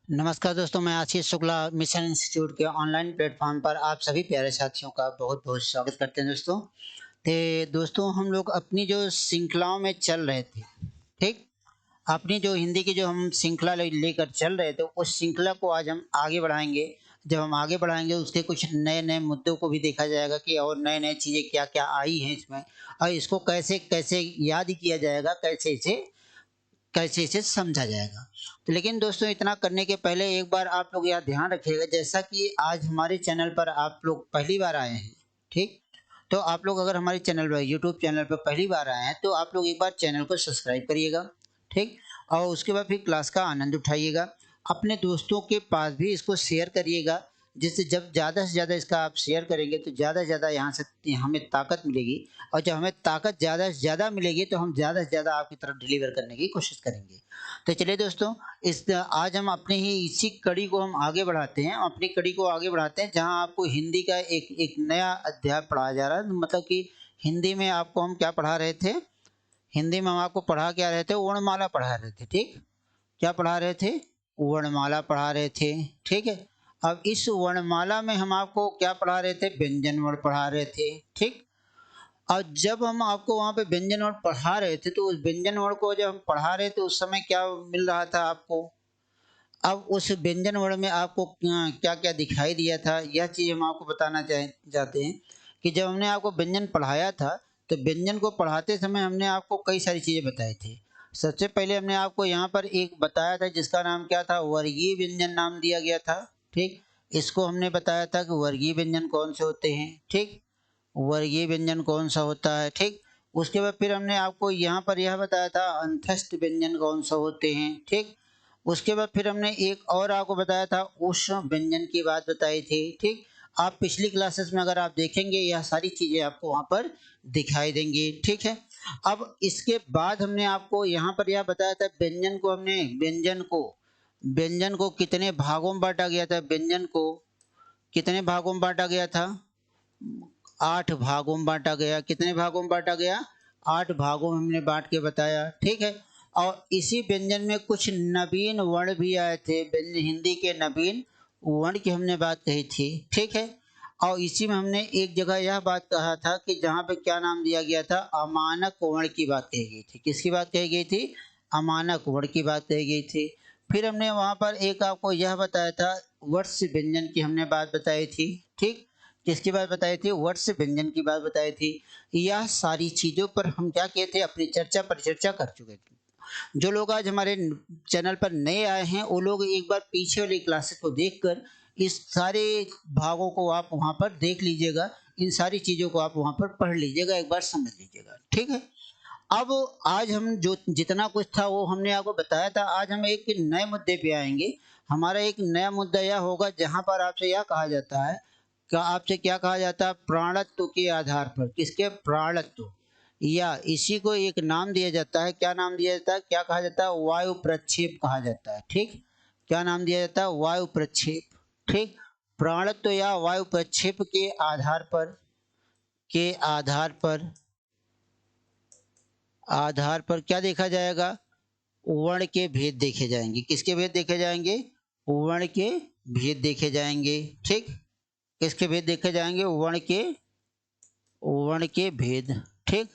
नमस्कार दोस्तों, मैं आशीष शुक्ला मिशन इंस्टीट्यूट के ऑनलाइन प्लेटफॉर्म पर आप सभी प्यारे साथियों का बहुत-बहुत स्वागत करते हैं दोस्तों। दोस्तों हम लोग अपनी जो श्रृंखलाओं में चल रहे थे, ठीक? अपनी जो हिंदी की जो हम श्रृंखला लेकर चल रहे थे, उस श्रृंखला को आज हम आगे बढ़ाएँगे। जब हम आगे बढ़ाएँगे उसके कुछ नए-नए मुद्दों को भी देखा जाएगा कि और नए-नए चीज़ें क्या-क्या आई हैं इसमें और इसको कैसे-कैसे याद किया जाएगा, कैसे इसे समझा जाएगा। तो लेकिन दोस्तों इतना करने के पहले एक बार आप लोग यह ध्यान रखिएगा, जैसा कि आज हमारे चैनल पर आप लोग पहली बार आए हैं, ठीक? तो आप लोग अगर हमारे चैनल पर यूट्यूब चैनल पर पहली बार आए हैं तो आप लोग एक बार चैनल को सब्सक्राइब करिएगा, ठीक? और उसके बाद फिर क्लास का आनंद उठाइएगा। अपने दोस्तों के पास भी इसको शेयर करिएगा, जिससे जब ज़्यादा से ज़्यादा इसका आप शेयर करेंगे तो ज़्यादा से ज़्यादा यहाँ से हमें ताकत मिलेगी और जब हमें ताकत ज़्यादा से ज़्यादा मिलेगी तो हम ज़्यादा से ज़्यादा आपकी तरफ डिलीवर करने की कोशिश करेंगे। तो चलिए दोस्तों, इस आज हम अपनी ही इसी कड़ी को हम आगे बढ़ाते हैं, अपनी कड़ी को आगे बढ़ाते हैं जहाँ आपको हिंदी का एक एक नया अध्याय पढ़ाया जा रहा है। मतलब कि हिंदी में आपको हम क्या पढ़ा रहे थे? हिंदी में हम आपको पढ़ा क्या रहे थे? वर्णमाला पढ़ा रहे थे, ठीक? क्या पढ़ा रहे थे? वर्णमाला पढ़ा रहे थे, ठीक है? अब इस वर्णमाला में हम आपको क्या पढ़ा रहे थे? व्यंजन वर्ण पढ़ा रहे थे, ठीक? और जब हम आपको वहाँ पे व्यंजन वर्ण पढ़ा रहे थे, तो उस व्यंजन वर्ण को जब हम पढ़ा रहे थे, उस समय क्या मिल रहा था आपको? अब उस व्यंजन वर्ण में आपको क्या-क्या दिखाई दिया था, यह चीज़ हम आपको बताना चाहते हैं कि जब हमने आपको व्यंजन पढ़ाया था, तो व्यंजन को पढ़ाते समय हमने आपको कई सारी चीज़ें बताई थी। सबसे पहले हमने आपको यहाँ पर एक बताया था जिसका नाम क्या था? वर्गीय व्यंजन नाम दिया गया था, ठीक? इसको हमने बताया था कि वर्गीय व्यंजन कौन से होते हैं, ठीक? वर्गीय व्यंजन कौन सा होता है, ठीक? उसके बाद फिर हमने आपको यहाँ पर यह बताया था अंतस्थ व्यंजन कौन सा होते हैं, ठीक? उसके बाद फिर हमने एक और आपको बताया था ऊष्म व्यंजन की बात बताई थी, ठीक? आप पिछली क्लासेस में अगर आप देखेंगे यह सारी चीज़ें आपको वहाँ पर दिखाई देंगी, ठीक है? अब इसके बाद हमने आपको यहाँ पर यह बताया था व्यंजन को कितने भागों में बाँटा गया था? व्यंजन को कितने भागों में बाँटा गया था? 8 भागों में बाँटा गया। कितने भागों में बाँटा गया? 8 भागों में हमने बाँट के बताया, ठीक है? और इसी व्यंजन में कुछ नवीन वर्ण भी आए थे, हिंदी के नवीन वर्ण की हमने बात कही थी, ठीक है? और इसी में हमने एक जगह यह बात कहा था कि जहाँ पे क्या नाम दिया गया था? अमानक वर्ण की बात कही गई थी। किसकी बात कही गई थी? अमानक वर्ण की बात कही गई थी। फिर हमने वहाँ पर एक आपको यह बताया था वर्ष व्यंजन की हमने बात बताई थी, ठीक? किसकी बात बताई थी? वर्ष व्यंजन की बात बताई थी। यह सारी चीज़ों पर हम क्या किए थे? अपनी परिचर्चा कर चुके थे। जो लोग आज हमारे चैनल पर नए आए हैं, वो लोग एक बार पीछे वाली क्लासेस को देखकर इस सारे भागों को आप वहाँ पर देख लीजिएगा। इन सारी चीज़ों को आप वहाँ पर पढ़ लीजिएगा, एक बार समझ लीजिएगा, ठीक है? अब आज हम जो जितना कुछ था वो हमने आपको बताया था। आज हम एक नए मुद्दे पे आएँगे। हमारा एक नया मुद्दा यह होगा जहाँ पर आपसे यह कहा जाता है, आपसे क्या कहा जाता है? प्राणत्व के आधार पर। किसके? प्राणत्व। या इसी को एक नाम दिया जाता है। क्या नाम दिया जाता है? क्या कहा जाता है? वायु प्रक्षेप कहा जाता है, ठीक? क्या नाम दिया जाता है? वायु प्रक्षेप, ठीक? प्राणत्व या वायु प्रक्षेप के आधार पर क्या देखा जाएगा? वर्ण के भेद देखे जाएँगे। किसके भेद देखे जाएँगे? वर्ण के भेद देखे जाएँगे, ठीक? किसके भेद देखे जाएँगे? वर्ण के भेद, ठीक?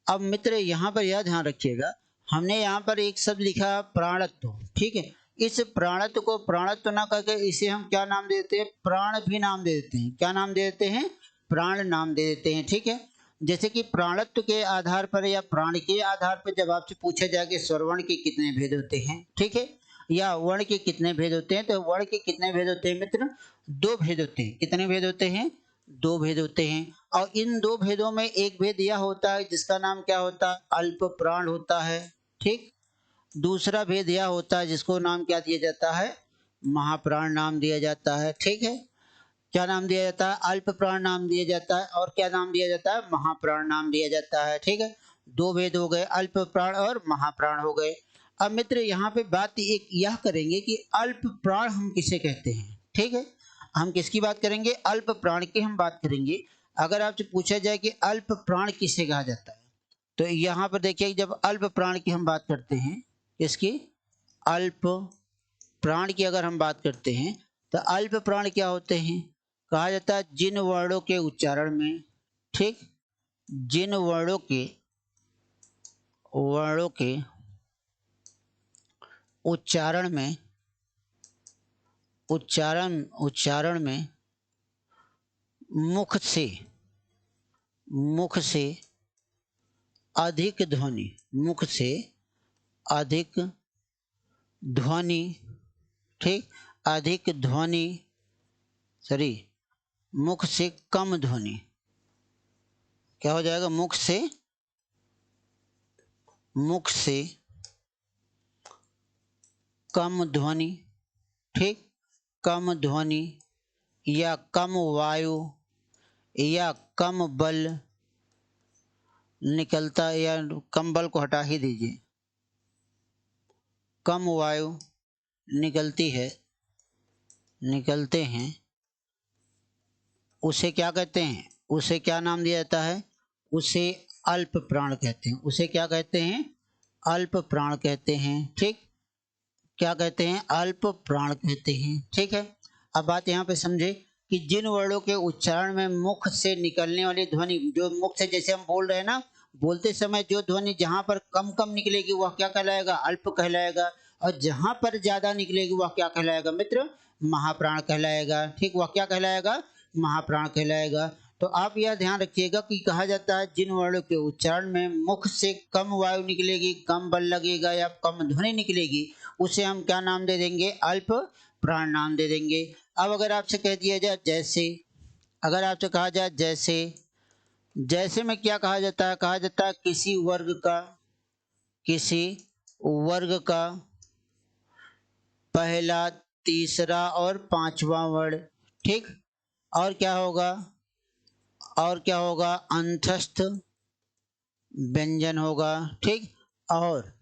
अब मित्र यहाँ पर यह ध्यान रखिएगा, हमने यहाँ पर एक शब्द लिखा प्राणत्व, ठीक है? इस प्राणत्व को प्राणत्व ना करके इसे हम क्या नाम दे देते हैं? प्राण भी नाम दे देते हैं। क्या नाम दे देते हैं? प्राण नाम दे देते हैं, ठीक है? जैसे कि प्राणत्व के आधार पर या प्राण के आधार पर जब आपसे पूछा जाए कि स्वरवर्ण के कितने भेद होते हैं, ठीक है? या वर्ण के कितने भेद होते हैं, तो वर्ण के कितने भेद होते हैं मित्र? 2 भेद होते हैं। कितने भेद होते हैं? 2 भेद होते हैं। और इन 2 भेदों में एक भेद यह होता है जिसका नाम क्या होता है? अल्प प्राण होता है, ठीक? दूसरा भेद यह होता है जिसको नाम क्या दिया जाता है? महाप्राण नाम दिया जाता है, ठीक है? क्या नाम दिया जाता है? अल्प प्राण नाम दिया जाता है और क्या नाम दिया जाता है? महाप्राण नाम दिया जाता है, ठीक है? 2 भेद हो गए, अल्प प्राण और महाप्राण हो गए। अब मित्र यहाँ पे बात एक यह करेंगे कि अल्प प्राण हम किसे कहते हैं, ठीक है? हम किसकी बात करेंगे? अल्प प्राण की हम बात करेंगे। अगर आपसे पूछा जाए कि अल्प प्राण किसे कहा जाता है, तो यहाँ पर देखिए जब अल्प प्राण की हम बात करते हैं, किसकी? अल्प प्राण की अगर हम बात करते हैं तो अल्प प्राण क्या होते हैं? कहा जाता है जिन वर्णों के उच्चारण में, ठीक, जिन वर्णों के उच्चारण में उच्चारण में मुख से अधिक ध्वनि, मुख से अधिक ध्वनि, ठीक, अधिक ध्वनि, सॉरी, मुख से कम ध्वनि, क्या हो जाएगा? मुख से कम ध्वनि, ठीक, कम ध्वनि या कम वायु या कम बल निकलता, या कम बल को हटा ही दीजिए, कम वायु निकलते हैं, उसे क्या कहते हैं? उसे क्या नाम दिया जाता है? उसे अल्प प्राण कहते हैं। उसे क्या कहते हैं? अल्प प्राण कहते हैं, ठीक, क्या कहते हैं? अल्प प्राण कहते हैं, ठीक है। अब बात यहाँ पे समझे कि जिन वर्णों के उच्चारण में मुख से निकलने वाली ध्वनि, जो मुख से जैसे हम बोल रहे हैं ना, बोलते समय जो ध्वनि जहाँ पर कम कम निकलेगी वह क्या कहलाएगा? अल्प कहलाएगा। और जहाँ पर ज्यादा निकलेगी वह क्या कहलाएगा मित्र? महाप्राण कहलाएगा, ठीक, वह क्या कहलाएगा? महाप्राण कहलाएगा। तो आप यह ध्यान रखिएगा कि कहा जाता है जिन वर्णों के उच्चारण में मुख से कम वायु निकलेगी, कम बल लगेगा या कम ध्वनि निकलेगी, उसे हम क्या नाम दे देंगे? अल्प प्राण नाम दे देंगे। अब अगर आपसे कह दिया जाए जैसे, अगर आपसे कहा जाए जैसे, जैसे में क्या कहा जाता है? कहा जाता है किसी वर्ग का पहला, तीसरा और पांचवा वर्ण, ठीक, और क्या होगा? अंतस्थ व्यंजन होगा, ठीक, और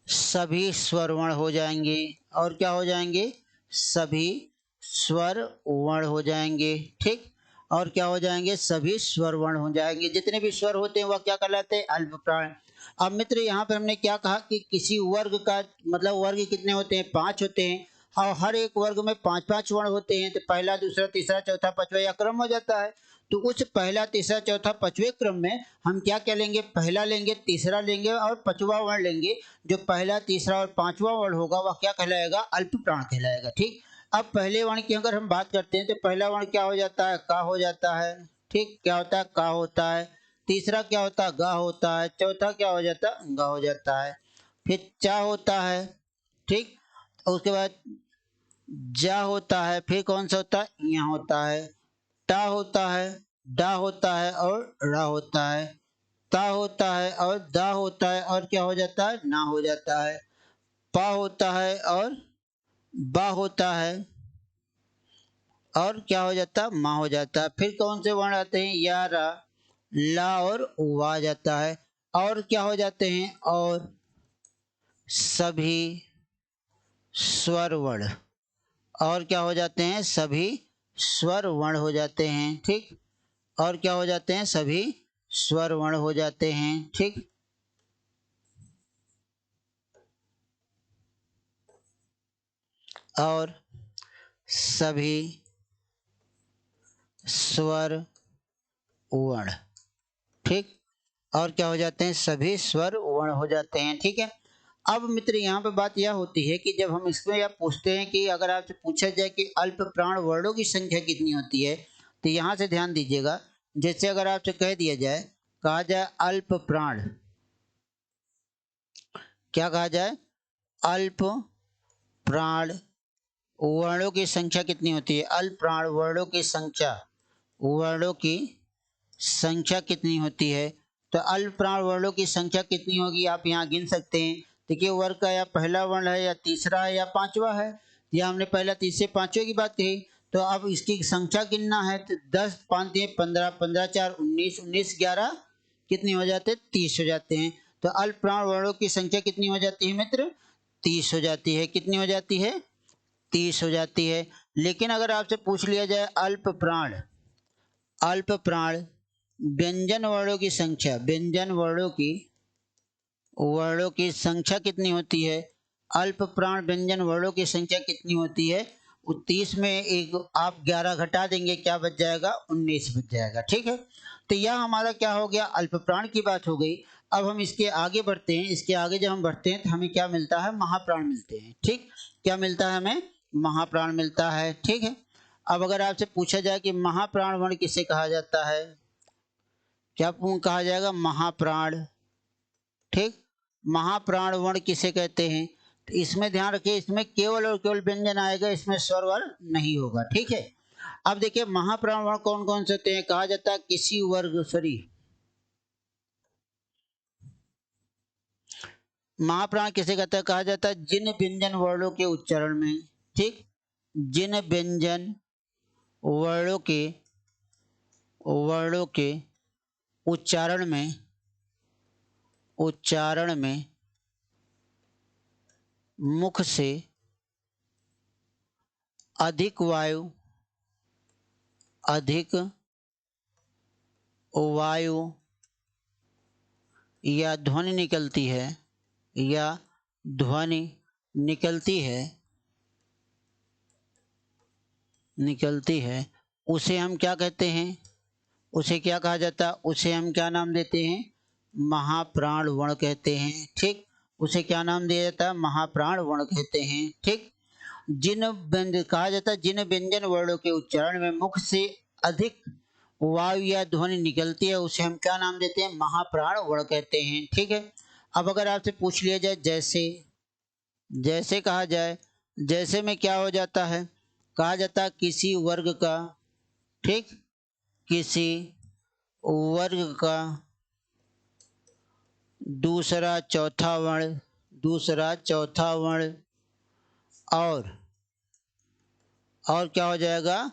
सभी स्वर वर्ण हो जाएंगे। और क्या हो जाएंगे? सभी स्वर वर्ण हो जाएंगे, ठीक, और क्या हो जाएंगे? सभी स्वर वर्ण हो जाएंगे। जितने भी स्वर होते हैं वह क्या कहलाते हैं? अल्प प्राण। अब मित्र यहाँ पर हमने क्या कहा कि किसी वर्ग का, मतलब वर्ग कितने होते हैं? 5 होते हैं, और हर एक वर्ग में 5-5 वर्ण होते हैं। तो पहला, दूसरा, तीसरा, चौथा, पांचवा, यह क्रम हो जाता है। तो उस पहला, तीसरा, चौथा, पांचवें क्रम में हम क्या क्या लेंगे? पहला लेंगे, तीसरा लेंगे और पांचवा वर्ण लेंगे। जो पहला, तीसरा और पांचवा वर्ण होगा वह क्या कहलाएगा? अल्प प्राण कहलाएगा, ठीक। अब पहले वर्ण की अगर हम बात करते हैं तो पहला वर्ण क्या हो जाता है? का हो जाता है, ठीक, क्या होता है? का होता है। तीसरा क्या होता है? गा होता है। चौथा क्या हो जाता है? गा हो जाता है। फिर चा होता है, ठीक, उसके बाद जा होता है, फिर कौन सा होता है? यहाँ होता है। टा होता है, डा होता है और रा होता है। ता होता है और दा होता है और क्या हो जाता है? ना हो जाता है। पा होता है और बा होता है और क्या हो जाता है? माँ हो जाता है। फिर कौन से वर्ण आते हैं? या, रा, ला और वा जाता है। और क्या हो जाते हैं? और सभी स्वर वर्ण। और क्या हो जाते हैं? सभी स्वर वर्ण हो जाते हैं, ठीक, और क्या हो जाते हैं? सभी स्वर वर्ण हो जाते हैं, ठीक। और सभी स्वर वर्ण, ठीक, और क्या हो जाते हैं? सभी स्वर वर्ण हो जाते हैं, ठीक है। अब मित्र यहाँ पे बात यह होती है कि जब हम इसमें यह पूछते हैं कि अगर आपसे पूछा जाए कि अल्प प्राण वर्णों की संख्या कितनी होती है, तो यहाँ से ध्यान दीजिएगा। जैसे अगर आपसे कह दिया जाए, कहा जाए अल्प प्राण, क्या कहा जाए? अल्प प्राण वर्णों की संख्या कितनी होती है? अल्प प्राण वर्णों की संख्या कितनी होती है? तो अल्प प्राण वर्णों की संख्या कितनी होगी आप यहाँ गिन सकते हैं। देखिए वर्ग का या पहला वर्ण है या तीसरा है या पांचवा है। या हमने पहला, तीसरे, पांचवे की बात कही, तो अब इसकी संख्या गिनना है तो 10 5 दिए 15, 15 4 19, 19 11 कितने हो जाते हैं? 30 हो जाते हैं। तो अल्प प्राण वर्णों की संख्या कितनी हो जाती है मित्र? 30 हो जाती है। कितनी हो जाती है? 30 हो जाती है। लेकिन अगर आपसे पूछ लिया जाए अल्प प्राण व्यंजन वर्णों की संख्या, व्यंजन वर्णों की संख्या कितनी होती है? अल्प प्राण व्यंजन वर्णों की संख्या कितनी होती है? 30 में एक आप 11 घटा देंगे, क्या बच जाएगा? 19 बच जाएगा। ठीक है, तो यह हमारा क्या हो गया? अल्प प्राण की बात हो गई। अब हम इसके आगे बढ़ते हैं। इसके आगे जब हम बढ़ते हैं तो हमें क्या मिलता है? महाप्राण मिलते हैं। ठीक, क्या मिलता है हमें? महाप्राण मिलता है। ठीक है, अब अगर आपसे पूछा जाए कि महाप्राण वर्ण किसे कहा जाता है, क्या कहा जाएगा? महाप्राण। ठीक, महाप्राण वर्ण किसे कहते हैं? तो इसमें ध्यान रखिए, इसमें केवल और केवल व्यंजन आएगा, इसमें स्वर वर्ण नहीं होगा। ठीक है, अब देखिए महाप्राण वर्ण कौन कौन से होते हैं? कहा जाता है किसी वर्ग, सॉरी, महाप्राण किसे कहता है? कहा जाता है जिन व्यंजन वर्णों के उच्चारण में, ठीक, जिन व्यंजन वर्णों के उच्चारण में मुख से अधिक वायु या ध्वनि निकलती है, निकलती है, उसे हम क्या कहते हैं? उसे क्या कहा जाता है? उसे हम क्या नाम देते हैं? महाप्राण वर्ण कहते हैं। ठीक, उसे क्या नाम दिया जाता है? महाप्राण वर्ण कहते हैं। ठीक, जिन व्यंजन कहा जाता है जिन व्यंजन वर्णों के उच्चारण में मुख से अधिक वायु या ध्वनि निकलती है, उसे हम क्या नाम देते हैं? महाप्राण वर्ण कहते हैं। ठीक है, अब अगर आपसे पूछ लिया जाए जैसे कहा जाए, जैसे में क्या हो जाता है? कहा जाता है किसी वर्ग का, ठीक, किसी वर्ग का दूसरा चौथा वर्ण और क्या हो जाएगा?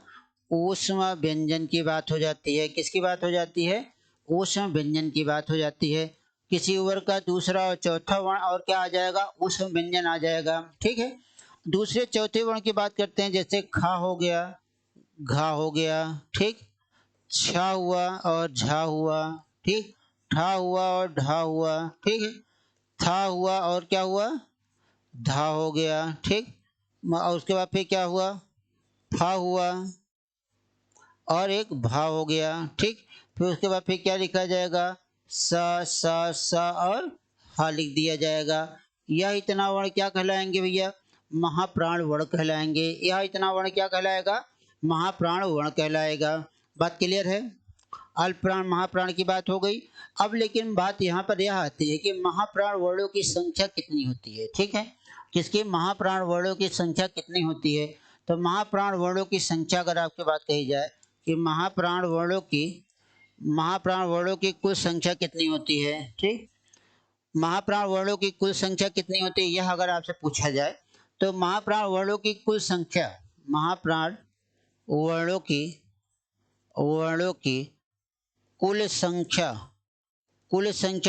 ऊष्म व्यंजन की बात हो जाती है। किसकी बात हो जाती है? ऊष्म व्यंजन की बात हो जाती है। किसी वर्ग का दूसरा और चौथा वर्ण और क्या आ जाएगा? ऊष्म व्यंजन आ जाएगा। ठीक है, दूसरे चौथे वर्ण की बात करते हैं, जैसे खा हो गया, घा हो गया, ठीक, छा हुआ और झा हुआ, ठीक, ठा हुआ और ढा हुआ, ठीक है, था हुआ और क्या हुआ? धा हो गया। ठीक, और उसके बाद फिर क्या हुआ? फा हुआ और एक भा हो गया। ठीक, फिर उसके बाद फिर क्या लिखा जाएगा? सा और हा लिख दिया जाएगा। यह इतना वर्ण क्या कहलाएंगे भैया? महाप्राण वर्ण कहलाएंगे। यह इतना वर्ण क्या कहलाएगा? महाप्राण वर्ण कहलाएगा। बात क्लियर है? अल्प प्राण महाप्राण की बात हो गई। अब लेकिन बात यहाँ पर यह आती है कि महाप्राण वर्णों की संख्या कितनी होती है। ठीक है, किसकी? महाप्राण वर्णों की संख्या कितनी होती है? तो महाप्राण वर्णों की संख्या अगर आपकी बात कही जाए कि महाप्राण वर्णों की कुल संख्या कितनी होती है, ठीक, महाप्राण वर्णों की कुल संख्या कितनी होती है, यह अगर आपसे पूछा जाए तो महाप्राण वर्णों की कुल संख्या, महाप्राण वर्णों की कुल संख्या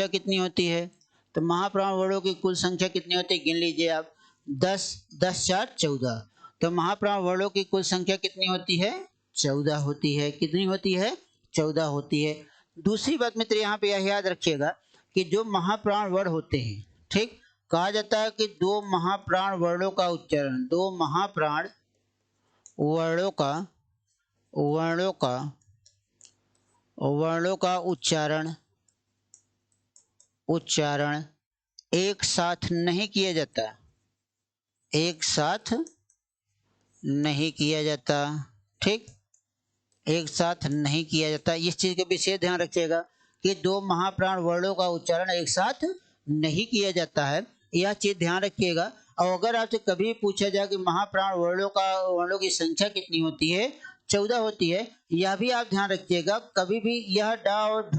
कितनी होती है? तो महाप्राण वर्णों की कुल संख्या कितनी होती है? गिन लीजिए आप। 10, 10 4 14। तो महाप्राण वर्णों की कुल संख्या कितनी होती है? 14 होती है। कितनी होती है? 14 होती है। दूसरी बात मित्र यहाँ पे यह याद रखिएगा कि जो महाप्राण वर्ण होते हैं, ठीक, कहा जाता है कि दो महाप्राण वर्णों का उच्चारण, दो महाप्राण वर्णों का उच्चारण एक साथ नहीं किया जाता, ठीक, एक साथ नहीं किया जाता। इस चीज का विशेष ध्यान रखिएगा कि दो महाप्राण वर्णों का उच्चारण एक साथ नहीं किया जाता है, यह चीज ध्यान रखिएगा। और अगर आपसे कभी पूछा जाए कि महाप्राण वर्णों की संख्या कितनी होती है? 14 होती है। यह भी आप ध्यान रखिएगा, कभी भी यह डा और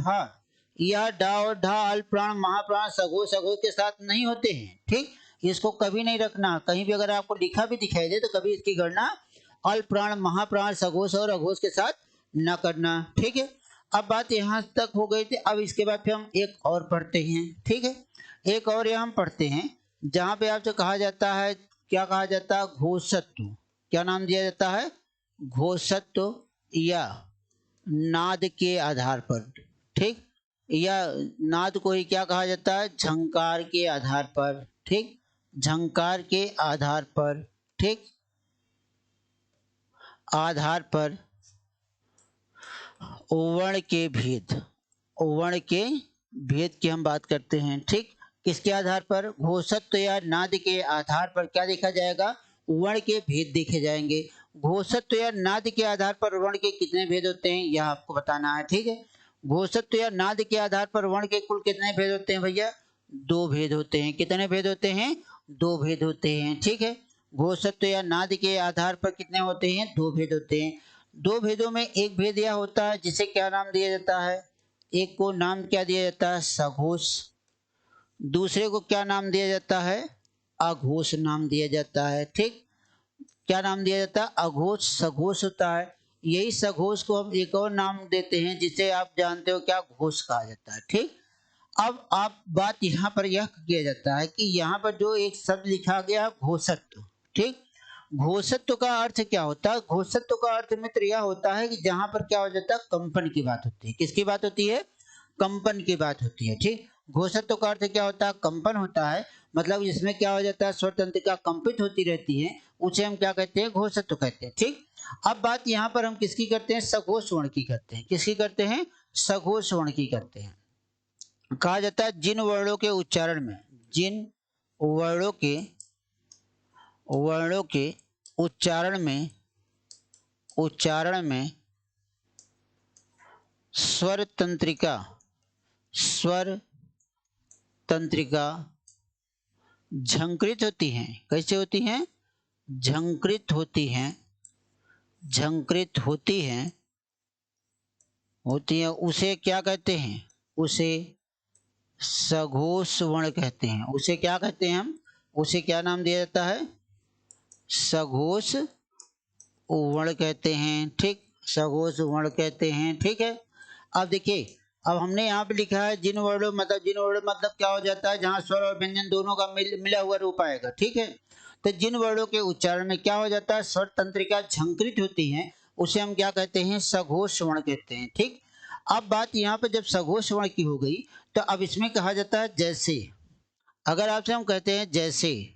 ढा अल्प प्राण महाप्राण सघोष के साथ नहीं होते हैं। ठीक, इसको कभी नहीं रखना। कहीं भी अगर आपको लिखा भी दिखाई दे तो कभी इसकी गणना अल्प प्राण महाप्राण सघोष और अघोष के साथ न करना। ठीक है, अब बात यहाँ तक हो गई थी। अब इसके बाद फिर हम एक और पढ़ते हैं। ठीक है, एक और यहाँ हम पढ़ते हैं जहाँ पे आपसे कहा जाता है, क्या कहा जाता है? घोषत्व। क्या नाम दिया जाता है? घोषत्व या नाद के आधार पर, ठीक, या नाद को ही क्या कहा जाता है? झंकार के आधार पर, ठीक, झंकार के आधार पर, ठीक, आधार पर वर्ण के भेद, वर्ण के भेद की हम बात करते हैं, ठीक। किसके आधार पर? घोषत्व या नाद के आधार पर क्या देखा जाएगा? वर्ण के भेद देखे जाएंगे। घोषत्व या नाद के आधार पर वर्ण के कितने भेद होते हैं यह आपको बताना है, ठीक है। घोषत्व या नाद के आधार पर वर्ण के कुल कितने भेद होते हैं भैया? 2 भेद होते हैं। कितने भेद होते हैं? 2 भेद होते हैं, ठीक है। घोषत्व या नाद के आधार पर कितने होते हैं? 2 भेद होते हैं। 2 भेदों में एक भेद यह होता है जिसे क्या नाम दिया जाता है? एक को नाम क्या दिया जाता है? सघोष। दूसरे को क्या नाम दिया जाता है? अघोष नाम दिया जाता है, ठीक। क्या नाम दिया जाता है? अघोष सघोष होता है। यही सघोष को हम एक और नाम देते हैं जिसे आप जानते हो क्या? घोष कहा जाता है, ठीक। अब आप बात यहाँ पर यह किया जाता है कि यहाँ पर जो एक शब्द लिखा गया घोषत्व, ठीक। घोषत्व का अर्थ क्या होता है? घोषत्व का अर्थ मित्र यह होता है कि जहां पर क्या हो जाता है? कंपन की बात होती है। किसकी बात होती है? कंपन की बात होती है, ठीक। घोषत्व का अर्थ क्या होता है? कंपन होता है। मतलब इसमें क्या हो जाता है? स्वर तंत्रिका कंपित होती रहती है, उसे हम क्या कहते हैं? घोषत्व कहते हैं, ठीक। अब बात यहाँ पर हम किसकी करते हैं? सघोष वर्ण की करते हैं। किसकी करते हैं? सघोष वर्ण की करते हैं। कहा जाता है जिन वर्णों के उच्चारण में, जिन वर्णों के उच्चारण में स्वर तंत्रिका झंकृत होती हैं। कैसे होती हैं? झंकृत होती हैं, उसे क्या कहते हैं? उसे सघोष वर्ण कहते हैं। उसे क्या कहते हैं हम? उसे क्या नाम दिया जाता है? सघोष वर्ण कहते हैं, ठीक। सघोष वर्ण कहते हैं, ठीक है। अब देखिए, अब हमने यहाँ पे लिखा है जिन वर्णों मतलब क्या हो जाता है? जहाँ स्वर और व्यंजन दोनों का मिला हुआ रूप आएगा, ठीक है। तो जिन वर्णों के उच्चारण में क्या हो जाता है? स्वर तंत्रिका झंकृत होती है, उसे हम क्या कहते हैं? सघोष वर्ण कहते हैं, ठीक। अब बात यहाँ पे जब सघोष वर्ण की हो गई तो अब इसमें कहा जाता है जैसे। अगर आपसे हम कहते हैं जैसे,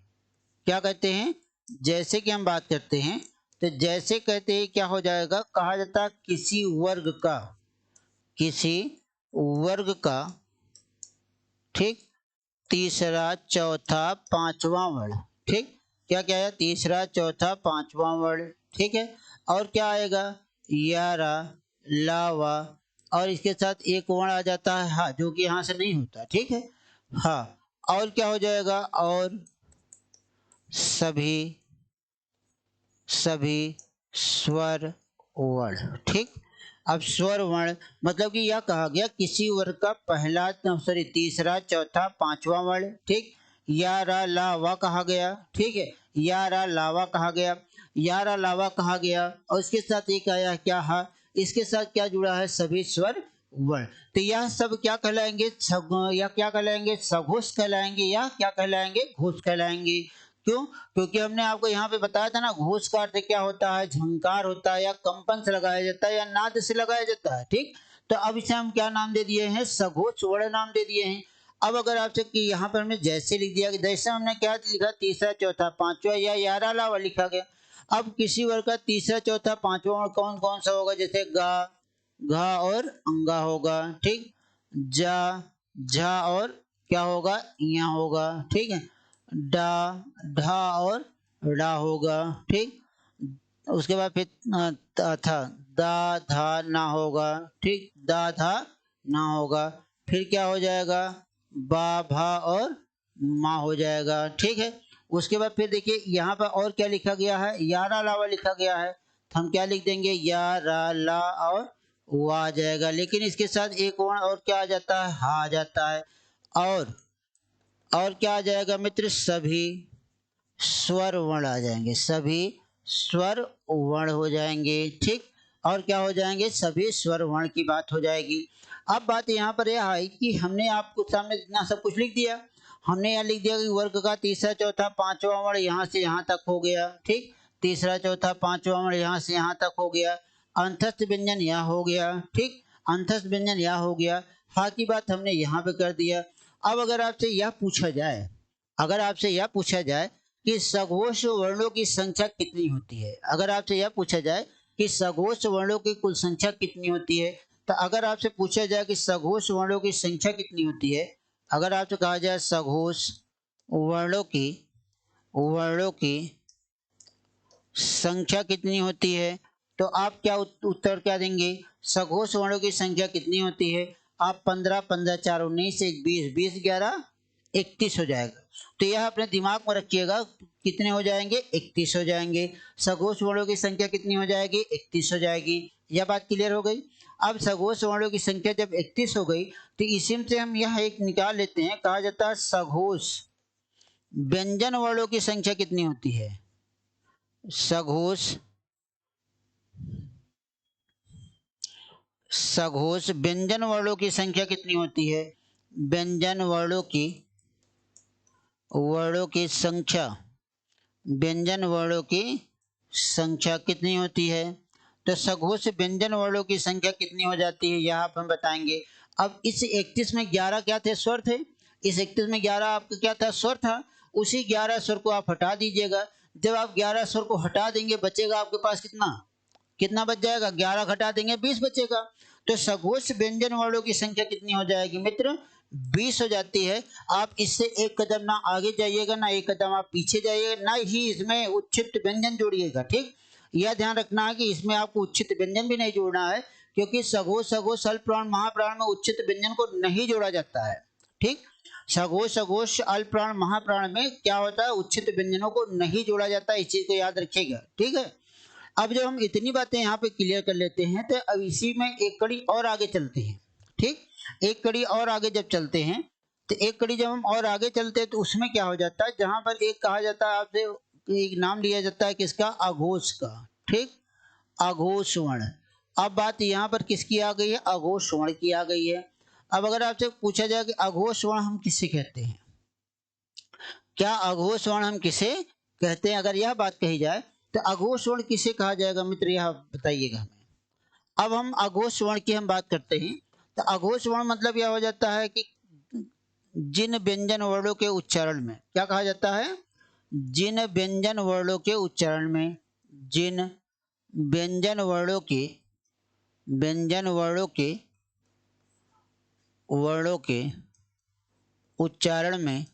क्या कहते हैं? जैसे की हम बात करते हैं तो जैसे कहते हैं क्या हो जाएगा? कहा जाता है किसी वर्ग का, ठीक, तीसरा चौथा पांचवा वर्ण, ठीक। क्या क्या है? तीसरा चौथा पांचवा वर्ण, ठीक है। और क्या आएगा? यारा, लावा, और इसके साथ एक वर्ण आ जाता है हा, जो कि यहां से नहीं होता, ठीक है। हाँ, और क्या हो जाएगा? और सभी स्वर वर्ण, ठीक। अब स्वर वर्ण मतलब कि यह कहा गया किसी वर्ग का पहला तीसरा चौथा पांचवा वर्ण, ठीक। या रा ला वा कहा गया, ठीक है। या रा लावा कहा गया, या रा लावा कहा गया, और इसके साथ एक आया क्या? हा। इसके साथ क्या जुड़ा है? सभी स्वर वर्ण। तो यह सब क्या कहलाएंगे? या क्या कहलाएंगे? सघोष कहलाएंगे, या क्या कहलाएंगे? घोष कहलाएंगे। क्यों? क्योंकि हमने आपको यहाँ पे बताया था ना, घोष का अर्थ क्या होता है? झंकार होता है, या कंपन से लगाया जाता है, या नाद से लगाया जाता है, ठीक। तो अब इसे हम क्या नाम दे दिए हैं? सघोष वर्ण नाम दे दिए हैं। अब अगर आपसे कि यहाँ पर हमने जैसे लिख दिया कि जैसे हमने क्या लिखा? तीसरा चौथा पांचवा या यारा लावा लिखा गया। अब किसी वर्ग का तीसरा चौथा पांचवा वर्ण कौन कौन सा होगा? जैसे गा, घा और अंगा होगा, ठीक। जा, झा और क्या होगा? यहाँ होगा, ठीक है। डा, ढा और ड़ा होगा, ठीक। उसके बाद फिर था दा धा ना होगा, ठीक। दा धा ना होगा। फिर क्या हो जाएगा? बा भा और माँ हो जाएगा, ठीक है। उसके बाद फिर देखिए यहाँ पर और क्या लिखा गया है? यारा लावा लिखा गया है, तो हम क्या लिख देंगे? या रा ला और वा आ जाएगा। लेकिन इसके साथ एक वर्ण और क्या आ जाता है? हा आ जाता है। और क्या आ जाएगा मित्र? सभी स्वर वर्ण आ जाएंगे, सभी स्वर वर्ण हो जाएंगे, ठीक। और क्या हो जाएंगे? सभी स्वर वर्ण की बात हो जाएगी। अब बात यहाँ पर यह है कि हमने आपको सामने इतना सब कुछ लिख दिया। हमने यहाँ लिख दिया कि वर्ग का तीसरा चौथा पांचवा वर्ण यहाँ से यहाँ तक हो गया, ठीक। तीसरा चौथा पांचवा वर्ण यहाँ से यहाँ तक हो गया। अंतस्थ व्यंजन यहाँ हो गया, ठीक। अंतस्थ व्यंजन यहाँ हो गया। हा की बात हमने यहाँ पे कर दिया। अब अगर आपसे यह पूछा जाए, अगर आपसे यह पूछा जाए कि सघोष वर्णों की संख्या कितनी होती है, अगर आपसे यह पूछा जाए कि सघोष वर्णों की कुल संख्या कितनी होती है, तो अगर आपसे पूछा जाए कि सघोष वर्णों की संख्या कितनी होती है, अगर आपसे कहा जाए सघोष वर्णों की संख्या कितनी होती है, तो आप क्या उत्तर क्या देंगे? सघोष वर्णों की संख्या कितनी होती है? आप 15 15 4 19 1 20 20 11 31 हो जाएगा। तो यह अपने दिमाग में रखिएगा, कितने हो जाएंगे? 31 हो जाएंगे। सघोष वर्णों की संख्या कितनी हो जाएगी? 31 हो जाएगी। यह बात क्लियर हो गई। अब सघोष वर्णों की संख्या जब 31 हो गई तो इसी से हम यह एक निकाल लेते हैं, कहा जाता है सघोष व्यंजन वर्णों की संख्या कितनी होती है? सघोष व्यंजन वर्णों की संख्या कितनी होती है? व्यंजन वर्णों की संख्या, व्यंजन वर्णों की संख्या कितनी होती है? तो सघोष व्यंजन वर्णों की संख्या कितनी हो जाती है, यह आप हम बताएंगे। अब इस 31 में 11 क्या थे? स्वर थे। इस 31 में 11 आपका क्या था? स्वर था। उसी 11 स्वर को आप हटा दीजिएगा। जब आप 11 स्वर को हटा देंगे बचेगा आपके पास कितना? कितना बच जाएगा? 11 घटा देंगे 20 बचेगा। तो सघोष व्यंजन वर्णों की संख्या कितनी हो जाएगी मित्र? 20 हो जाती है। आप इससे एक कदम ना आगे जाइएगा ना एक कदम आप पीछे जाइएगा, ना ही इसमें उच्छिष्ट व्यंजन जोड़िएगा। ठीक, यह ध्यान रखना है कि इसमें आपको उच्छिष्ट व्यंजन भी नहीं जोड़ना है, क्योंकि सघोष अल्प प्राण महाप्राण में उच्छिष्ट व्यंजन को नहीं जोड़ा जाता है। ठीक, सघोष अल्प प्राण महाप्राण में क्या होता है? उच्छिष्ट व्यंजनों को नहीं जोड़ा जाता है। इस चीज को याद रखिएगा। ठीक है, अब जब हम इतनी बातें यहाँ पे क्लियर कर लेते हैं तो अब इसी में एक कड़ी और आगे चलते हैं। ठीक, एक कड़ी और आगे जब चलते हैं तो एक कड़ी जब हम और आगे चलते हैं तो उसमें क्या हो जाता है, जहां पर एक कहा जाता है आपसे, एक नाम लिया जाता है किसका? अघोष का। ठीक, अघोष वर्ण। अब बात यहाँ पर किसकी आ गई है? अघोष वर्ण की आ गई है। अब अगर आपसे पूछा जाए कि अघोष वर्ण हम किसे कहते हैं, क्या अघोष वर्ण हम किसे कहते हैं, अगर यह बात कही जाए तो अघोष वर्ण किसे कहा जाएगा मित्र, यह बताइएगा हमें। अब हम अघोष वर्ण की हम बात करते हैं तो अघोष वर्ण मतलब यह हो जाता है कि जिन व्यंजन वर्णों के उच्चारण में, क्या कहा जाता है? जिन व्यंजन वर्णों के उच्चारण में, जिन व्यंजन वर्णों के वर्णों के उच्चारण में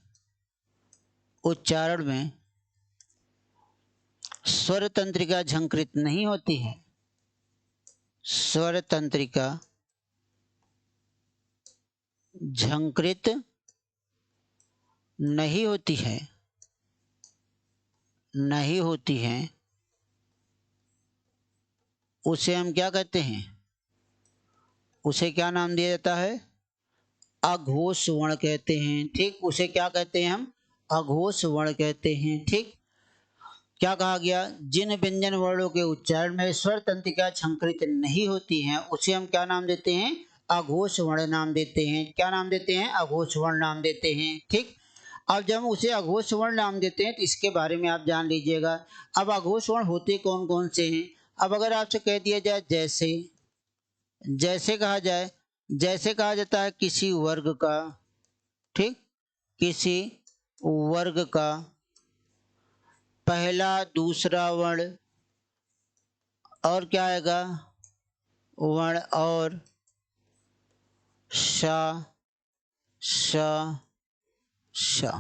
स्वर तंत्रिका झंकृत नहीं होती है, स्वर तंत्रिका झंकृत नहीं होती है, उसे हम क्या कहते हैं? उसे क्या नाम दिया जाता है? अघोष वर्ण कहते हैं। ठीक, उसे क्या कहते हैं हम? अघोष वर्ण कहते हैं। ठीक, क्या कहा गया? जिन व्यंजन वर्णों के उच्चारण में स्वर तंत्रिका झंकृत नहीं होती हैं उसे हम क्या नाम देते हैं? अघोष वर्ण नाम देते हैं। क्या नाम देते हैं? अघोष वर्ण नाम देते हैं। ठीक, अब जब हम उसे अघोष वर्ण नाम देते हैं तो इसके बारे में आप जान लीजिएगा। अब अघोष वर्ण होते कौन कौन से हैं? अब अगर आपसे कह दिया जाए जैसे, जैसे कहा जाता है किसी वर्ग का, ठीक, किसी वर्ग का पहला दूसरा वर्ण और क्या आएगा? वर्ण और श श श।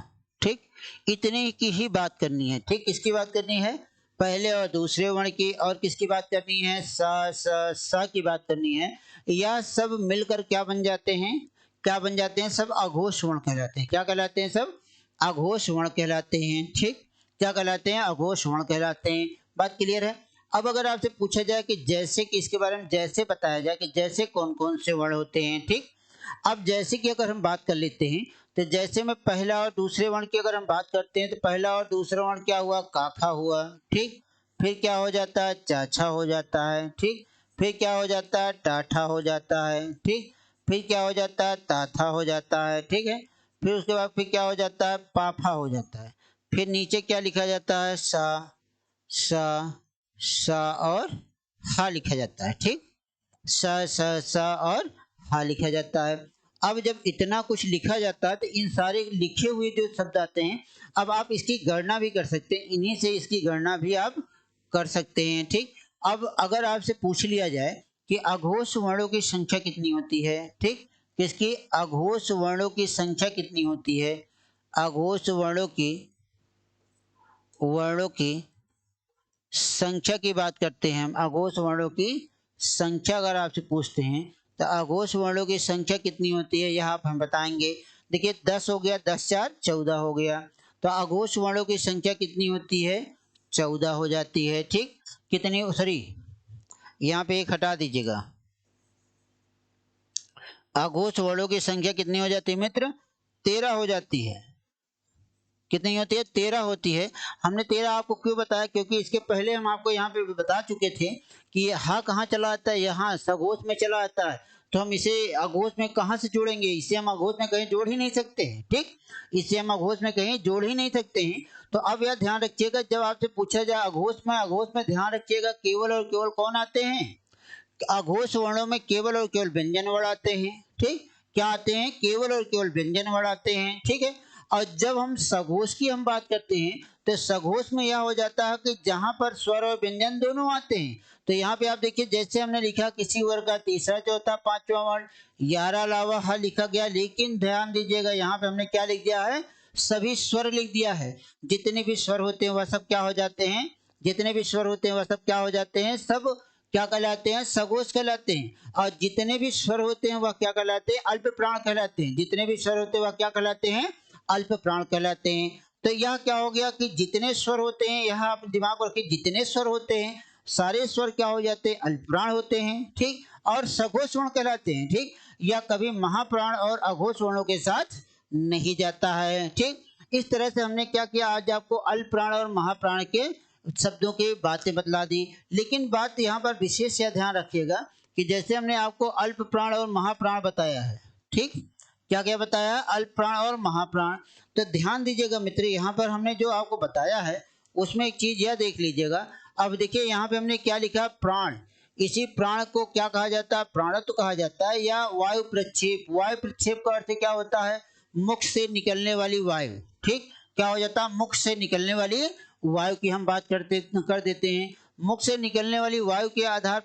ठीक, इतने की ही बात करनी है। ठीक, किसकी बात करनी है? पहले और दूसरे वर्ण की। और किसकी बात करनी है? स की बात करनी है। यह सब मिलकर क्या बन जाते हैं? क्या बन जाते हैं? सब अघोष वर्ण कहलाते हैं। क्या कहलाते हैं? सब अघोष वर्ण कहलाते हैं। ठीक, क्या कहलाते हैं? अघोष वर्ण कहलाते हैं। बात क्लियर है। अब अगर आपसे पूछा जाए कि जैसे कि इसके बारे में जैसे बताया जाए कि जैसे कौन कौन से वर्ण होते हैं। ठीक, अब जैसे की अगर हम बात कर लेते हैं तो जैसे में पहला और दूसरे वर्ण की अगर हम बात करते हैं तो पहला और दूसरा वर्ण क्या हुआ? काखा हुआ। ठीक, फिर क्या हो जाता है? चाछा हो जाता है। ठीक, फिर क्या हो जाता है? टाठा हो जाता है। ठीक, फिर क्या हो जाता है? ताथा हो जाता है। ठीक है, फिर उसके बाद फिर क्या हो जाता है? पाफा हो जाता है। फिर नीचे क्या लिखा जाता है? सा सा सा और हा लिखा जाता है। ठीक, सा सा सा और हा लिखा जाता है। अब जब इतना कुछ लिखा जाता है तो इन सारे लिखे हुए जो शब्द आते हैं, अब आप इसकी गणना भी कर सकते हैं, इन्हीं से इसकी गणना भी आप कर सकते हैं। ठीक, अब अगर आपसे पूछ लिया जाए कि अघोष वर्णों की संख्या कितनी होती है, ठीक, किसकी, अघोष वर्णों की संख्या कितनी होती है, अघोष वर्णों की संख्या की बात करते हैं हम। अघोष वर्णों की संख्या अगर आपसे पूछते हैं तो अघोष वर्णों की संख्या कितनी होती है, यह आप हम बताएंगे। देखिए 10 हो गया, 10 4 14 हो गया, तो अघोष वर्णों की संख्या कितनी होती है, 14 हो जाती है। ठीक, कितनी, सॉरी यहाँ पे एक हटा दीजिएगा, अघोष वर्णों की संख्या कितनी हो जाती है मित्र, 13 हो जाती है। कितनी होती है, 13 होती है। हमने 13 आपको क्यों बताया, क्योंकि इसके पहले हम आपको यहाँ पे बता चुके थे कि ये हा कहाँ चला आता है, यहाँ सघोष में चला आता है, तो हम इसे अघोष में कहाँ से जोड़ेंगे, इसे हम अघोष में कहीं जोड़ ही नहीं सकते हैं। ठीक, इसे हम अघोष में कहीं जोड़ ही नहीं सकते हैं। तो अब यह ध्यान रखिएगा, जब आपसे पूछा जाए अघोष में ध्यान रखिएगा केवल और केवल कौन आते हैं, अघोष वर्णों में केवल और केवल व्यंजन वर्ण आते हैं। ठीक, क्या आते हैं, केवल और केवल व्यंजन वर्ण आते हैं। ठीक है, और जब हम सघोष की हम बात करते हैं तो सघोष में यह हो जाता है कि जहां पर स्वर और व्यंजन दोनों आते हैं। तो यहाँ पे आप देखिए, जैसे हमने लिखा किसी वर्ग का तीसरा चौथा पांचवा वर्ण, 11 अलावा ह लिखा गया, लेकिन ध्यान दीजिएगा यहाँ पे हमने क्या लिख दिया है, सभी स्वर लिख दिया है। जितने भी स्वर होते हैं वह सब क्या हो जाते हैं, जितने भी स्वर होते हैं वह सब क्या हो जाते हैं, सब क्या कहलाते हैं, सघोष कहलाते हैं। और जितने भी स्वर होते हैं वह क्या कहलाते हैं, अल्प प्राण कहलाते हैं। जितने भी स्वर होते हैं वह क्या कहलाते हैं, अल्प प्राण कहलाते हैं। तो यह क्या हो गया कि जितने स्वर होते हैं, यह आप दिमाग रखिए, जितने स्वर होते हैं सारे स्वर क्या हो जाते हैं, अल्प प्राण होते हैं। ठीक, और सघोष वर्ण कहलाते हैं। ठीक, यह कभी महाप्राण और अघोष वर्णों के साथ नहीं जाता है। ठीक, इस तरह से हमने क्या किया, आज आपको अल्प प्राण और महाप्राण के शब्दों की बातें बतला दी। लेकिन बात यहाँ पर विशेष या ध्यान रखिएगा कि जैसे हमने आपको अल्प प्राण और महाप्राण बताया है, ठीक, क्या क्या बताया, अल्प प्राण और महाप्राण, तो ध्यान दीजिएगा मित्र, यहाँ पर हमने जो आपको बताया है उसमें एक चीज यह देख लीजिएगा। अब देखिए यहाँ पे हमने क्या लिखा, प्राण, इसी प्राण को क्या कहा जाता है, प्राणत्व कहा जाता है, या वायु प्रक्षेप। वायु प्रक्षेप का अर्थ क्या होता है, मुख से निकलने वाली वायु। ठीक, क्या हो जाता है, मुख से निकलने वाली वायु की हम बात कर देते हैं। मुख से निकलने वाली वायु के आधार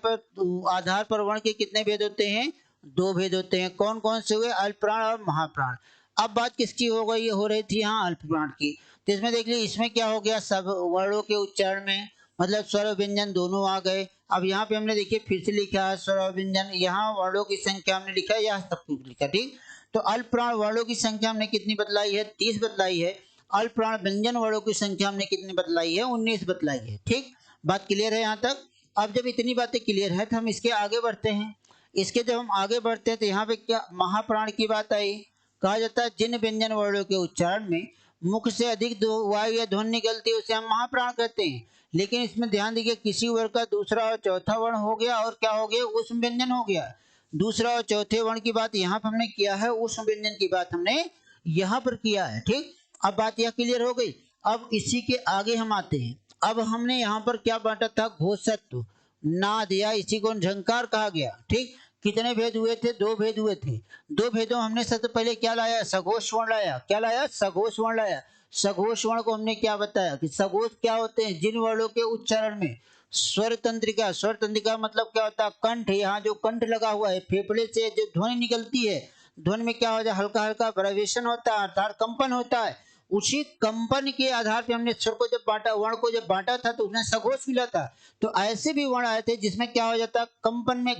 पर वर्ण के कितने भेद होते हैं, 2 भेद होते हैं। कौन कौन से हुए, अल्प प्राण और महाप्राण। अब बात किसकी हो गई, हो रही थी यहाँ अल्प प्राण की। तो इसमें देख लीजिए, इसमें क्या हो गया, सब वर्णों के उच्चारण में मतलब स्वर और व्यंजन दोनों आ गए। अब यहाँ पे हमने देखिए फिर से लिखा है स्वर और व्यंजन, यहाँ वर्णों की संख्या हमने लिखा है, यहाँ सब कुछ लिखा। ठीक, तो अल्प प्राण वर्णों की संख्या हमने कितनी बतलाई है, 30 बतलाई है। अल्प प्राण व्यंजन वर्णों की संख्या हमने कितनी बतलाई है, 19 बतलाई है। ठीक, बात क्लियर है यहाँ तक। अब जब इतनी बातें क्लियर है तो हम इसके आगे बढ़ते हैं। इसके जब हम आगे बढ़ते हैं तो यहाँ पे क्या महाप्राण की बात आई। कहा जाता है जिन व्यंजन वर्णों के उच्चारण में मुख से अधिक वायु या ध्वनि निकलती है उसे हम महाप्राण कहते हैं। लेकिन इसमें ध्यान दीजिए, किसी वर्ग का दूसरा और चौथा वर्ण हो गया और क्या हो गया, उष्म व्यंजन हो गया। दूसरा और चौथे वर्ण की बात यहाँ पर हमने किया है, उष्म व्यंजन की बात हमने यहाँ पर किया है। ठीक, अब बात यह क्लियर हो गई। अब इसी के आगे हम आते हैं। अब हमने यहाँ पर क्या बांटा था, घोषत्व, नाद, या इसी को झंकार कहा गया। ठीक, कितने भेद हुए थे, 2 भेद हुए थे। 2 भेदों हमने सबसे पहले क्या लाया, सघोष वर्ण लाया। क्या लाया, सघोष वर्ण लाया। सघोष वर्ण को हमने क्या बताया कि सघोष क्या होते हैं, जिन वर्णों के उच्चारण में स्वर तंत्रिका, स्वर तंत्रिका मतलब क्या होता है, कंठ, यहाँ जो कंठ लगा हुआ है, फेफड़े से जो ध्वनि निकलती है, ध्वनि में क्या हो जाए, हल्का हल्का वाइब्रेशन होता है अर्थात कंपन होता है। उसी कंपन के आधार पर हमने स्वर को जब बांटा, वर्ण को जब बांटा था तो उसने सघोष मिला था। तो ऐसे भी वर्ण आए थे जिसमें क्या हो जाता है, कंपन में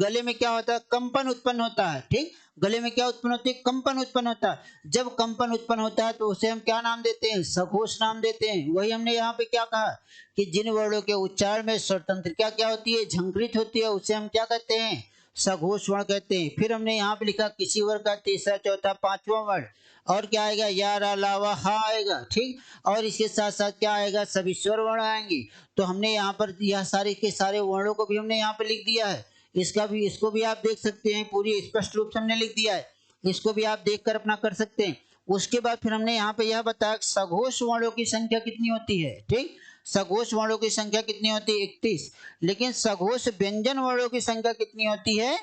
गले में क्या होता है, कंपन उत्पन्न होता है। ठीक, गले में क्या उत्पन्न होती है, कंपन उत्पन्न होता है। जब कंपन उत्पन्न होता है तो उसे हम क्या नाम देते हैं, सघोष नाम देते हैं। वही हमने यहाँ पे क्या कहा कि जिन वर्णों के उच्चारण में स्वर तंत्रिका क्या होती है, झंकृत होती है, उसे हम क्या कहते हैं, सघोष वर्ण कहते हैं। फिर हमने यहाँ पे लिखा किसी वर्ग का तीसरा चौथा पांचवा वर्ण, और क्या आएगा, यार अलावा हा आएगा। ठीक, और इसके साथ साथ क्या आएगा, सभी स्वर वर्ण आएंगे। तो हमने यहाँ पर यह सारे के सारे वर्णों को भी हमने यहाँ पे लिख दिया है। इसको भी आप देख सकते हैं, पूरी स्पष्ट रूप से हमने लिख दिया है। इसको भी आप देख कर अपना कर सकते हैं। उसके बाद फिर हमने यहाँ पे यह बताया सघोष वर्णों की संख्या कितनी होती है। ठीक, सघोष वर्णों की संख्या कितनी होती है, 31। लेकिन सघोष व्यंजन वर्णों की संख्या कितनी होती है,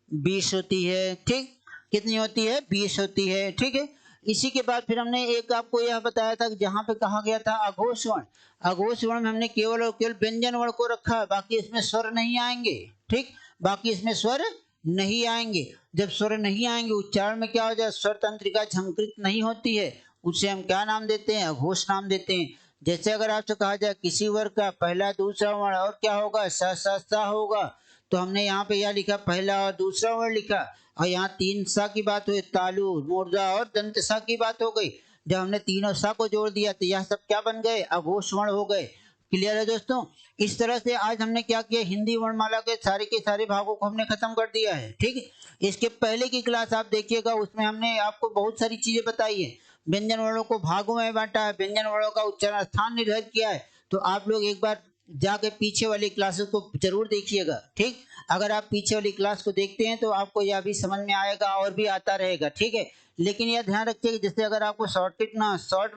20 होती है। ठीक, कितनी होती है? 20 होती है। ठीक है, इसी के बाद फिर हमने एक आपको यह बताया था कि जहाँ पे कहा गया था अघोष वर्ण, अघोष वर्ण में हमने केवल और केवल व्यंजन वर्ण को रखा है, बाकी इसमें स्वर नहीं आएंगे। ठीक, बाकी इसमें स्वर नहीं आएंगे। जब स्वर नहीं आएंगे, उच्चारण में क्या हो जाए? स्वर तंत्रिका झंकृत नहीं होती है, उसे हम क्या नाम देते हैं? अघोष नाम देते हैं। जैसे अगर आपसे कहा जाए किसी वर्ग का पहला दूसरा वर्ण और क्या होगा? स स स होगा, तो हमने यहाँ पे यह लिखा पहला और दूसरा वर्ण लिखा, और यहाँ तीन सा की बात हुई, तालु, मूर्धा और दंत सा की बात हो गई। जब हमने तीनों सा को जोड़ दिया तो यह सब क्या बन गए? अघोष वर्ण हो गए। क्लियर है दोस्तों? इस तरह से आज हमने क्या किया? हिंदी वर्णमाला के सारे भागों को हमने खत्म कर दिया है। ठीक है, इसके पहले की क्लास आप देखिएगा, उसमें हमने आपको बहुत सारी चीजें बताई है। व्यंजन वर्णों को भागों में बांटा है, व्यंजन वर्णों का उच्चारण स्थान निर्धारित किया है। तो आप लोग एक बार जाके पीछे वाली क्लासेस को जरूर देखिएगा। ठीक, अगर आप पीछे वाली क्लास को देखते हैं तो आपको यह भी समझ में आएगा और भी आता रहेगा। ठीक है, लेकिन यह ध्यान रखिए कि जैसे अगर आपको शॉर्ट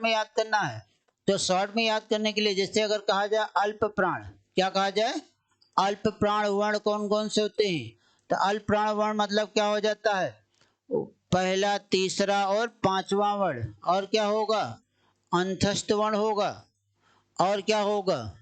में याद करना है, तो शॉर्ट में याद करने के लिए जैसे अगर कहा जाए अल्प प्राण, क्या कहा जाए? अल्प प्राण वर्ण कौन कौन से होते हैं? तो अल्प प्राण वर्ण मतलब क्या हो जाता है? पहला, तीसरा और पांचवा वर्ण, और क्या होगा? अंतस्थ वर्ण होगा, और क्या होगा?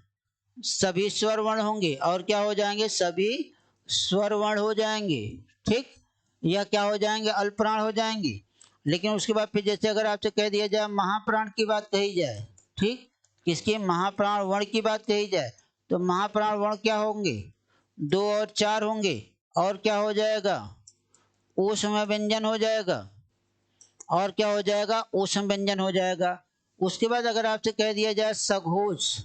सभी स्वर वर्ण होंगे, और क्या हो जाएंगे? सभी स्वर वर्ण हो जाएंगे। ठीक, या क्या हो जाएंगे? अल्पप्राण हो जाएंगे। लेकिन उसके बाद फिर जैसे अगर आपसे कह दिया जाए महाप्राण की बात कही जाए, ठीक, किसकी? महाप्राण वर्ण की बात कही जाए, तो महाप्राण वर्ण क्या होंगे? 2 और 4 होंगे, और क्या हो जाएगा? ऊष्म व्यंजन हो जाएगा, और क्या हो जाएगा? ऊष्म व्यंजन हो जाएगा। उसके बाद अगर आपसे कह दिया जाए सघोष,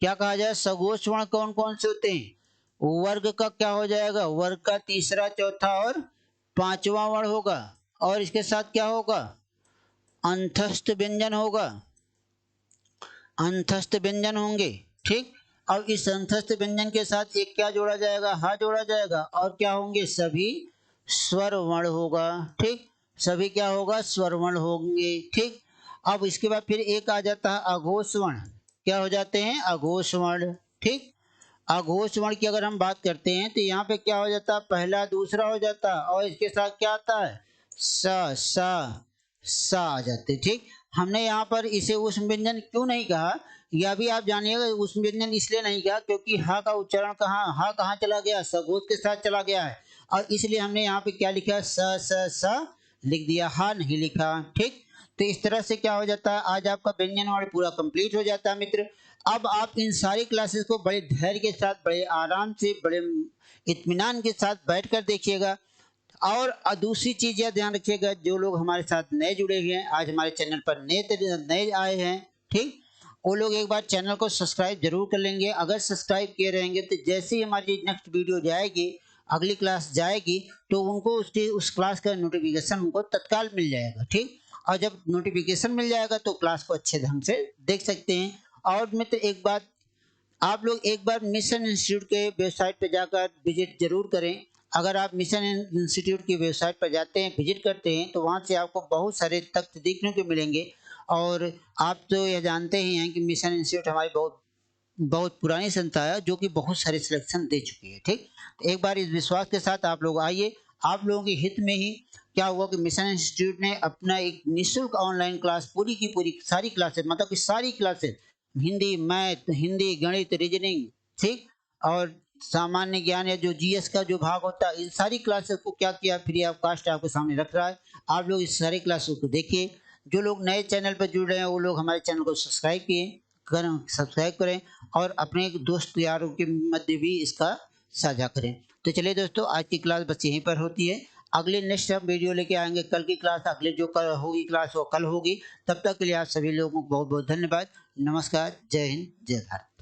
क्या कहा जाए? सघोष वर्ण कौन कौन से होते हैं? वर्ग का क्या हो जाएगा? वर्ग का तीसरा, चौथा और पांचवा वर्ण होगा, और इसके साथ क्या होगा? अंतस्थ व्यंजन होगा, अंतस्थ व्यंजन होंगे। ठीक, अब इस अंतस्थ व्यंजन के साथ एक क्या जोड़ा जाएगा? हा जोड़ा जाएगा, और क्या होंगे? सभी स्वर वर्ण होगा। ठीक, सभी क्या होगा? स्वर वर्ण होंगे। ठीक, अब इसके बाद फिर एक आ जाता है अघोष वर्ण, क्या हो जाते हैं? अघोष वर्ण। ठीक, अघोष वर्ण की अगर हम बात करते हैं तो यहाँ पे क्या हो जाता है? पहला दूसरा हो जाता है, और इसके साथ क्या आता है? सा आ जाते। ठीक, हमने यहाँ पर इसे ऊष्म व्यंजन क्यों नहीं कहा, यह भी आप जानिएगा। ऊष्म व्यंजन इसलिए नहीं कहा क्योंकि हा का उच्चारण कहाँ चला गया? सघोष के साथ चला गया है, और इसलिए हमने यहाँ पे क्या लिखा? स लिख दिया, हा नहीं लिखा। ठीक, तो इस तरह से क्या हो जाता है? आज आपका व्यंजन वर्ग पूरा कंप्लीट हो जाता है मित्र। अब आप इन सारी क्लासेस को बड़े धैर्य के साथ, बड़े आराम से, बड़े इत्मीनान के साथ बैठकर देखिएगा। और दूसरी चीज यह ध्यान रखिएगा, जो लोग हमारे साथ नए जुड़े हुए हैं, आज हमारे चैनल पर नए आए हैं, ठीक, वो लोग एक बार चैनल को सब्सक्राइब जरूर कर लेंगे। अगर सब्सक्राइब किए रहेंगे तो जैसे ही हमारी नेक्स्ट वीडियो जाएगी, अगली क्लास जाएगी, तो उनको उसकी उस क्लास का नोटिफिकेशन उनको तत्काल मिल जाएगा। ठीक, और जब नोटिफिकेशन मिल जाएगा तो क्लास को अच्छे ढंग से देख सकते हैं। और मित्र एक बात, आप लोग एक बार मिशन इंस्टीट्यूट के वेबसाइट पर जाकर विजिट जरूर करें। अगर आप मिशन इंस्टीट्यूट की वेबसाइट पर जाते हैं, विजिट करते हैं, तो वहाँ से आपको बहुत सारे तथ्य देखने को मिलेंगे। और आप तो यह जानते ही हैं कि मिशन इंस्टीट्यूट हमारी बहुत बहुत पुरानी संस्था है, जो कि बहुत सारे सिलेक्शन दे चुकी है। ठीक, तो एक बार इस विश्वास के साथ आप लोग आइए। आप लोगों के हित में ही क्या हुआ कि मिशन इंस्टीट्यूट ने अपना एक निःशुल्क ऑनलाइन क्लास पूरी की पूरी सारी क्लासेस, मतलब कि सारी क्लासेस, हिंदी, मैथ, हिंदी, गणित, रीजनिंग, ठीक, और सामान्य ज्ञान या जो जीएस का जो भाग होता है, इन सारी क्लासेस को क्या किया? फ्री ऑफ कास्ट आपके सामने रख रहा है। आप लोग इस सारी क्लासेस को देखिए। जो लोग नए चैनल पर जुड़ रहे हैं, वो लोग हमारे चैनल को सब्सक्राइब करें, और अपने दोस्त यारों के मध्य भी इसका साझा करें। तो चलिए दोस्तों, आज की क्लास बस यहीं पर होती है। अगले नेक्स्ट हम वीडियो लेके आएंगे। कल की क्लास, अगले जो कल होगी क्लास, वो कल होगी। तब तक के लिए आप सभी लोगों को बहुत बहुत धन्यवाद। नमस्कार, जय हिंद, जय भारत।